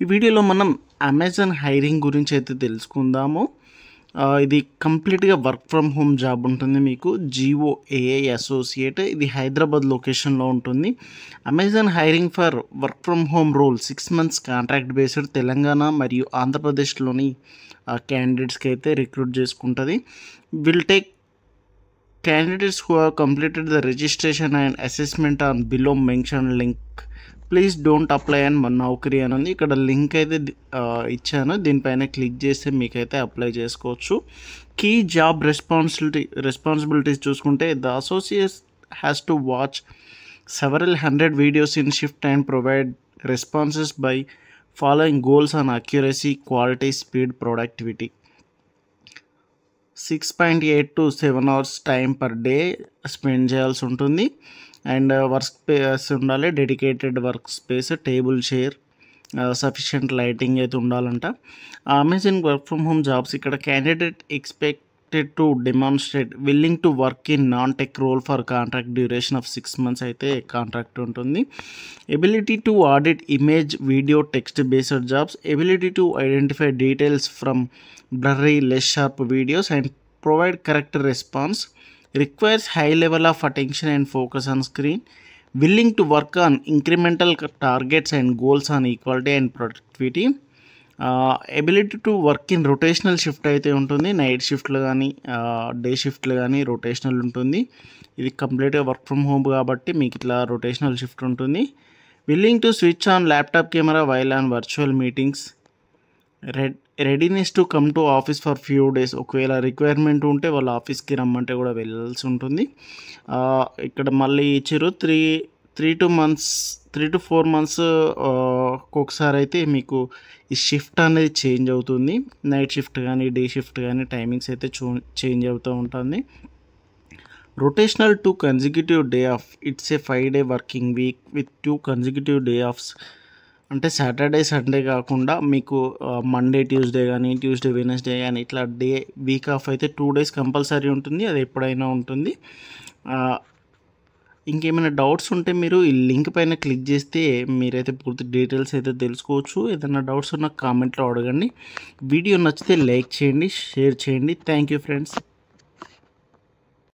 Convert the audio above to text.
ఈ వీడియోలో మనం అమెజాన్ హైరింగ్ గురించి అయితే తెలుసుకుందాము. ఇది కంప్లీట్‌గా వర్క్ ఫ్రమ్ హోమ్ జాబ్ ఉంటుంది మీకు. G O A I associate. ఇది హైదరాబాద్ లొకేషన్‌లో ఉంటుంది. Amazon hiring for work from home role 6 months contract based Telangana మరియు ఆంధ్రప్రదేశ్‌లోని క్యాండిడేట్స్‌కి అయితే రిక్రూట్ చేసుకుంటది. Will take candidates who have completed the registration and assessment on below mentioned link. Please don't apply and Naukri అని ఉంది. ఇక్కడ లింక్ అయితే ఇచ్చాను. దీనిపైన క్లిక్ చేస్తే మీకైతే అప్లై చేసుకోవచ్చు. కీ జాబ్ రెస్పాన్సిబిలిటీస్ చూసుకుంటే the associate has to watch several 100 videos in shift and provide responses by following goals on accuracy, quality, speed, productivity. 6.8 to 7 hours time per day spend చేయాల్సి ఉంటుంది. And work space ఉండాలి, dedicated work space, table chair, sufficient lighting అయితే ఉండాలంట. Amazon work from home jobs ఇక్కడ candidate expected to demonstrate willing to work in non tech role for contract duration of 6 months అయితే contract ఉంటుంది. Ability to audit image, video, text based jobs. Ability to identify details from blurry, less sharp videos and provide correct response. Requires high level of attention and focus on screen. Willing to work on incremental targets and goals on equality and productivity. Ability to work in rotational shift అయితే ఉంటుంది. Night షిఫ్ట్లు కానీ day షిఫ్ట్లు కానీ rotational ఉంటుంది. ఇది కంప్లీట్గా work from home కాబట్టి మీకు ఇట్లా రొటేషనల్ షిఫ్ట్ ఉంటుంది. Willing to switch on laptop camera while on virtual meetings. Readiness to come to office for few days. ఒకవేళ రిక్వైర్మెంట్ ఉంటే వాళ్ళ ఆఫీస్కి రమ్మంటే కూడా వెళ్ళాల్సి ఉంటుంది. ఇక్కడ మళ్ళీ ఇచ్చారు 3 to 4 months ఒకసారి అయితే మీకు ఈ షిఫ్ట్ అనేది చేంజ్ అవుతుంది. నైట్ షిఫ్ట్ కానీ డే షిఫ్ట్ కానీ టైమింగ్స్ అయితే చేంజ్ అవుతూ ఉంటుంది. Rotational 2 consecutive day of. It's a 5-day working week with 2 consecutive day offs. అంటే సాటర్డే సండే కాకుండా మీకు మండే ట్యూస్డే కానీ ట్యూస్డే వెనస్డే కానీ ఇట్లా వీక్ ఆఫ్ అయితే 2 days కంపల్సరీ ఉంటుంది. అది ఎప్పుడైనా ఉంటుంది. ఇంకేమైనా డౌట్స్ ఉంటే మీరు ఈ లింక్ పైన క్లిక్ చేస్తే మీరైతే పూర్తి డీటెయిల్స్ అయితే తెలుసుకోవచ్చు. ఏదైనా డౌట్స్ ఉన్నా కామెంట్లో అడగండి. వీడియో నచ్చితే లైక్ చేయండి, షేర్ చేయండి. Thank you friends.